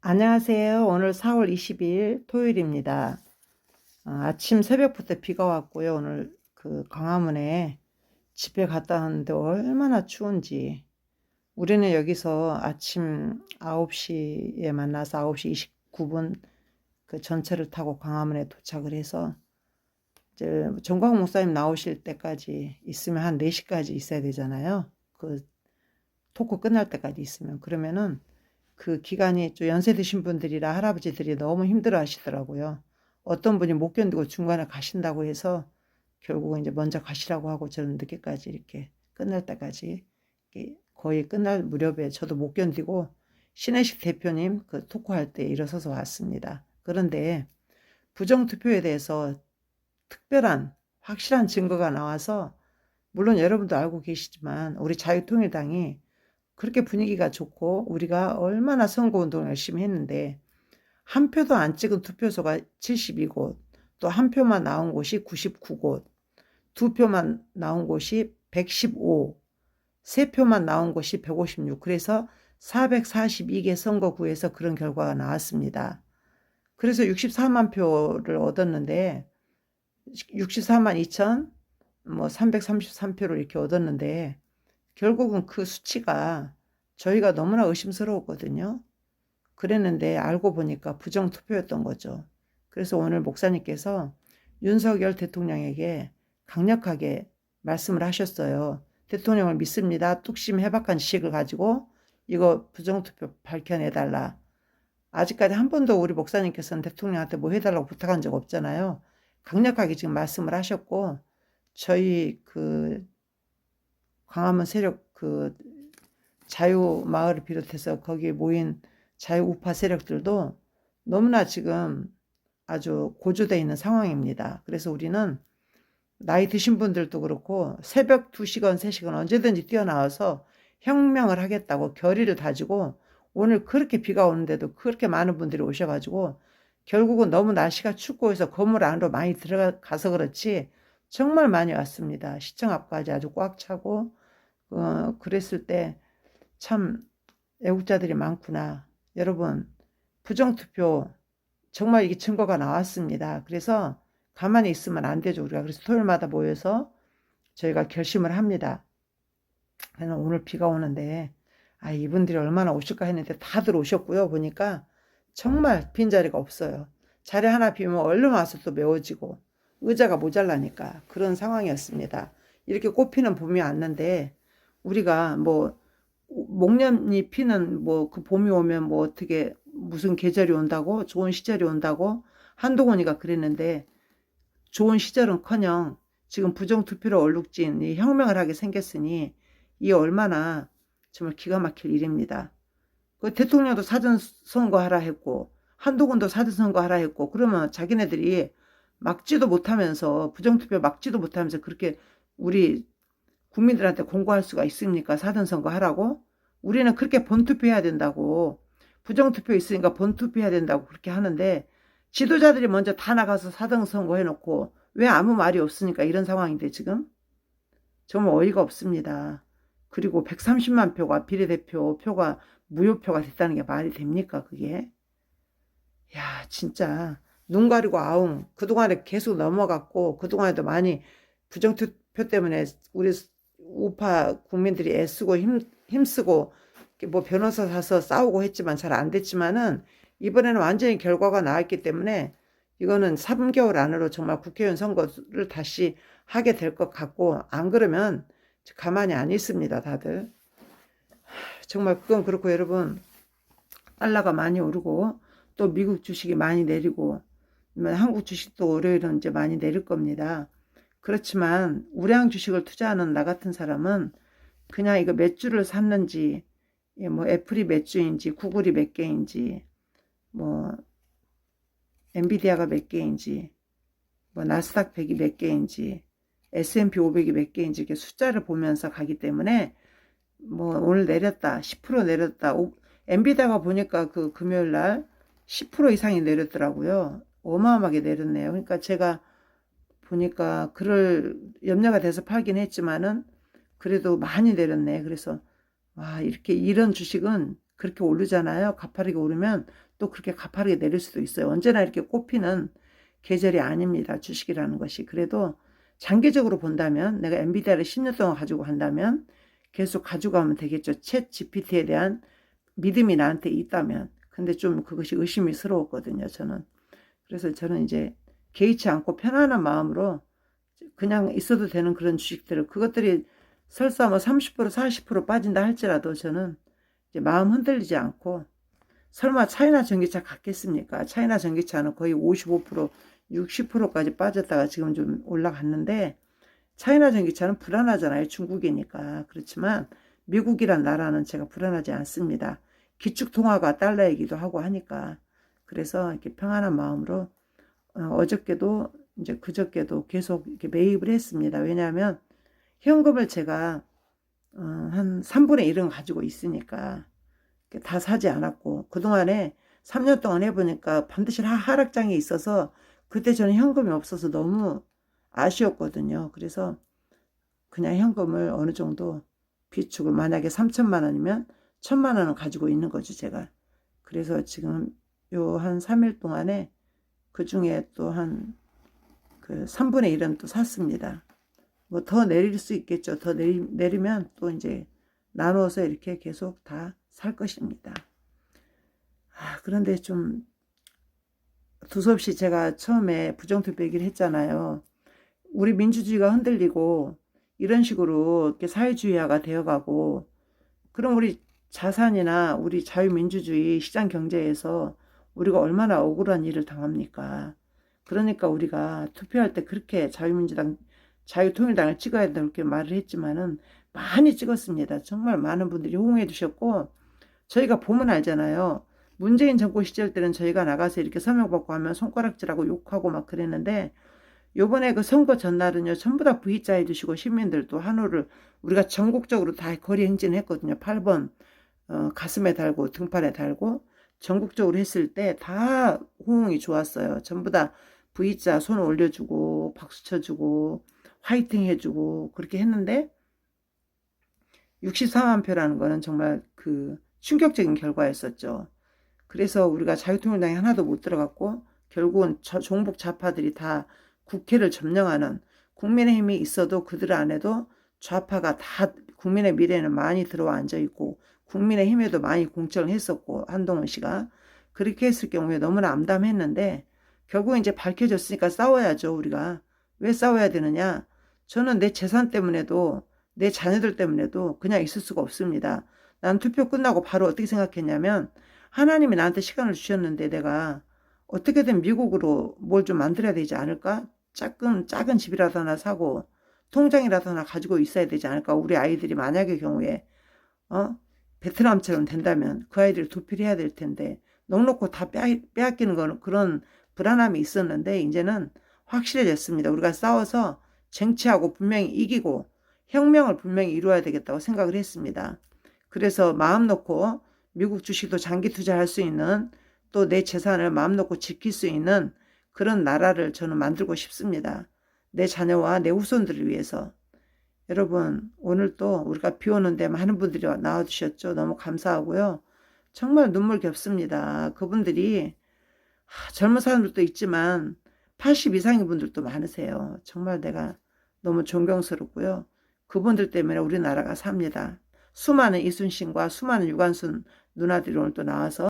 안녕하세요. 오늘 4월 20일 토요일입니다. 아침 새벽부터 비가 왔고요. 오늘 그 광화문에 집에 갔다 왔는데 얼마나 추운지. 우리는 여기서 아침 9시에 만나서 9시 29분 그 전철을 타고 광화문에 도착을 해서 이제 정광 목사님 나오실 때까지 있으면 한 4시까지 있어야 되잖아요. 그 토크 끝날 때까지 있으면. 그러면은 그 기간이 좀 연세 드신 분들이라 할아버지들이 너무 힘들어 하시더라고요. 어떤 분이 못 견디고 중간에 가신다고 해서 결국은 이제 먼저 가시라고 하고 저는 늦게까지 이렇게 끝날 때까지 거의 끝날 무렵에 저도 못 견디고 신혜식 대표님 그 토크할 때 일어서서 왔습니다. 그런데 부정투표에 대해서 특별한 확실한 증거가 나와서 물론 여러분도 알고 계시지만 우리 자유통일당이 그렇게 분위기가 좋고 우리가 얼마나 선거운동을 열심히 했는데 한 표도 안 찍은 투표소가 72곳, 또 한 표만 나온 곳이 99곳, 두 표만 나온 곳이 115, 세 표만 나온 곳이 156, 그래서 442개 선거구에서 그런 결과가 나왔습니다. 그래서 64만 표를 얻었는데 64만 2천 뭐 333표를 이렇게 얻었는데 결국은 그 수치가 저희가 너무나 의심스러웠거든요. 그랬는데 알고 보니까 부정투표였던 거죠. 그래서 오늘 목사님께서 윤석열 대통령에게 강력하게 말씀을 하셨어요. 대통령을 믿습니다. 뚝심 해박한 지식을 가지고 이거 부정투표 밝혀내달라. 아직까지 한 번도 우리 목사님께서는 대통령한테 뭐 해달라고 부탁한 적 없잖아요. 강력하게 지금 말씀을 하셨고 저희 그 광화문 세력 그 자유마을을 비롯해서 거기에 모인 자유우파 세력들도 너무나 지금 아주 고조되어 있는 상황입니다. 그래서 우리는 나이 드신 분들도 그렇고 새벽 2시간, 3시간 언제든지 뛰어나와서 혁명을 하겠다고 결의를 다지고 오늘 그렇게 비가 오는데도 그렇게 많은 분들이 오셔가지고 결국은 너무 날씨가 춥고 해서 건물 안으로 많이 들어가서 그렇지 정말 많이 왔습니다. 시청 앞까지 아주 꽉 차고 그랬을 때 참 애국자들이 많구나. 여러분 부정투표 정말 이게 증거가 나왔습니다. 그래서 가만히 있으면 안 되죠. 우리가 그래서 토요일마다 모여서 저희가 결심을 합니다. 그래서 오늘 비가 오는데 이분들이 얼마나 오실까 했는데 다들 오셨고요. 보니까 정말 빈자리가 없어요. 자리 하나 비면 얼른 와서 또 메워지고 의자가 모자라니까 그런 상황이었습니다. 이렇게 꽃피는 봄이 왔는데 우리가 뭐 목련이 피는 뭐 그 봄이 오면 뭐 어떻게 무슨 계절이 온다고 좋은 시절이 온다고 한동훈이가 그랬는데 좋은 시절은커녕 지금 부정투표로 얼룩진 이 혁명을 하게 생겼으니 이 얼마나 정말 기가 막힐 일입니다. 그 대통령도 사전선거 하라 했고 한동훈도 사전선거 하라 했고 그러면 자기네들이 막지도 못하면서 부정투표 막지도 못하면서 그렇게 우리 국민들한테 공고할 수가 있습니까? 사전선거 하라고? 우리는 그렇게 본투표해야 된다고 부정투표 있으니까 본투표해야 된다고 그렇게 하는데 지도자들이 먼저 다 나가서 사전선거 해놓고 왜 아무 말이 없으니까 이런 상황인데 지금 정말 어이가 없습니다. 그리고 130만 표가 비례대표 표가 무효표가 됐다는 게 말이 됩니까 그게? 야 진짜 눈 가리고 아웅 그동안에 계속 넘어갔고 그동안에도 많이 부정투표 때문에 우리 우파 국민들이 애쓰고 힘쓰고 뭐 변호사 사서 싸우고 했지만 잘 안 됐지만은 이번에는 완전히 결과가 나왔기 때문에 이거는 3개월 안으로 정말 국회의원 선거를 다시 하게 될 것 같고 안 그러면 가만히 안 있습니다 다들. 정말 그건 그렇고 여러분 달러가 많이 오르고 또 미국 주식이 많이 내리고 한국 주식도 월요일은 이제 많이 내릴 겁니다. 그렇지만 우량 주식을 투자하는 나 같은 사람은 그냥 이거 몇 주를 샀는지 뭐 애플이 몇 주인지 구글이 몇 개인지 뭐 엔비디아가 몇 개인지 뭐 나스닥 100이 몇 개인지 S&P 500이 몇 개인지 이렇게 숫자를 보면서 가기 때문에 뭐 오늘 내렸다 10% 내렸다 엔비디아가 보니까 그 금요일 날 10% 이상이 내렸더라고요. 어마어마하게 내렸네요. 그러니까 제가 보니까 그럴 염려가 돼서 팔긴 했지만은 그래도 많이 내렸네. 그래서 와 이렇게 이런 주식은 그렇게 오르잖아요. 가파르게 오르면 또 그렇게 가파르게 내릴 수도 있어요. 언제나 이렇게 꼽히는 계절이 아닙니다. 주식이라는 것이. 그래도 장기적으로 본다면 내가 엔비디아를 10년 동안 가지고 간다면 계속 가지고 가면 되겠죠. 챗 GPT에 대한 믿음이 나한테 있다면. 근데 좀 그것이 의심스러웠거든요. 저는. 그래서 저는 이제 개의치 않고 편안한 마음으로 그냥 있어도 되는 그런 주식들을, 그것들이 설사 뭐 30% 40% 빠진다 할지라도 저는 이제 마음 흔들리지 않고, 설마 차이나 전기차 같겠습니까? 차이나 전기차는 거의 55% 60%까지 빠졌다가 지금 좀 올라갔는데, 차이나 전기차는 불안하잖아요. 중국이니까. 그렇지만 미국이란 나라는 제가 불안하지 않습니다. 기축통화가 달러이기도 하고 하니까. 그래서 이렇게 평안한 마음으로 어저께도 이제 그저께도 계속 이렇게 매입을 했습니다. 왜냐하면 현금을 제가 한 3분의 1은 가지고 있으니까 다 사지 않았고, 그동안에 3년 동안 해보니까 반드시 하락장이 있어서 그때 저는 현금이 없어서 너무 아쉬웠거든요. 그래서 그냥 현금을 어느 정도 비축을, 만약에 3천만 원이면 1천만 원은 가지고 있는 거죠, 제가. 그래서 지금 요 한 3일 동안에 그 중에 또 한 그 3분의 1은 또 샀습니다. 뭐 더 내릴 수 있겠죠. 더 내리면 또 이제 나누어서 이렇게 계속 다 살 것입니다. 그런데 좀 두서없이 제가 처음에 부정투표 얘기를 했잖아요. 우리 민주주의가 흔들리고 이런 식으로 이렇게 사회주의화가 되어가고, 그럼 우리 자산이나 우리 자유민주주의 시장 경제에서 우리가 얼마나 억울한 일을 당합니까? 그러니까 우리가 투표할 때 그렇게 자유민주당, 자유통일당을 찍어야 된다고 이렇게 말을 했지만은 많이 찍었습니다. 정말 많은 분들이 호응해 주셨고, 저희가 보면 알잖아요. 문재인 정권 시절 때는 저희가 나가서 이렇게 서명받고 하면 손가락질하고 욕하고 막 그랬는데, 요번에 그 선거 전날은요, 전부 다 V자 해주시고, 시민들도 한호를 우리가 전국적으로 다 거리 행진했거든요. 8번 가슴에 달고 등판에 달고 전국적으로 했을 때 다 호응이 좋았어요. 전부 다 V자 손 올려주고 박수 쳐주고 화이팅 해주고 그렇게 했는데, 64만 표라는 거는 정말 그 충격적인 결과였었죠. 그래서 우리가 자유통일당이 하나도 못 들어갔고, 결국은 종북 좌파들이 다 국회를 점령하는, 국민의힘이 있어도 그들 안에도 좌파가 다 국민의 미래에는 많이 들어와 앉아 있고, 국민의힘에도 많이 공천을 했었고, 한동훈 씨가 그렇게 했을 경우에 너무나 암담했는데, 결국 이제 밝혀졌으니까 싸워야죠. 우리가 왜 싸워야 되느냐? 저는 내 재산 때문에도 내 자녀들 때문에도 그냥 있을 수가 없습니다. 난 투표 끝나고 바로 어떻게 생각했냐면, 하나님이 나한테 시간을 주셨는데 내가 어떻게든 미국으로 뭘 좀 만들어야 되지 않을까? 작은 집이라도 하나 사고 통장이라도 하나 가지고 있어야 되지 않을까? 우리 아이들이 만약의 경우에 베트남처럼 된다면 그 아이들을 도피해야 될 텐데, 넉넉고 다 빼앗기는 거는 그런 불안함이 있었는데, 이제는 확실해졌습니다. 우리가 싸워서 쟁취하고 분명히 이기고 혁명을 분명히 이루어야 되겠다고 생각을 했습니다. 그래서 마음 놓고 미국 주식도 장기 투자할 수 있는, 또 내 재산을 마음 놓고 지킬 수 있는 그런 나라를 저는 만들고 싶습니다. 내 자녀와 내 후손들을 위해서. 여러분, 오늘 또 우리가 비 오는데 많은 분들이 나와주셨죠. 너무 감사하고요. 정말 눈물겹습니다. 그분들이 젊은 사람들도 있지만 80 이상인 분들도 많으세요. 정말 내가 너무 존경스럽고요. 그분들 때문에 우리나라가 삽니다. 수많은 이순신과 수많은 유관순 누나들이 오늘 또 나와서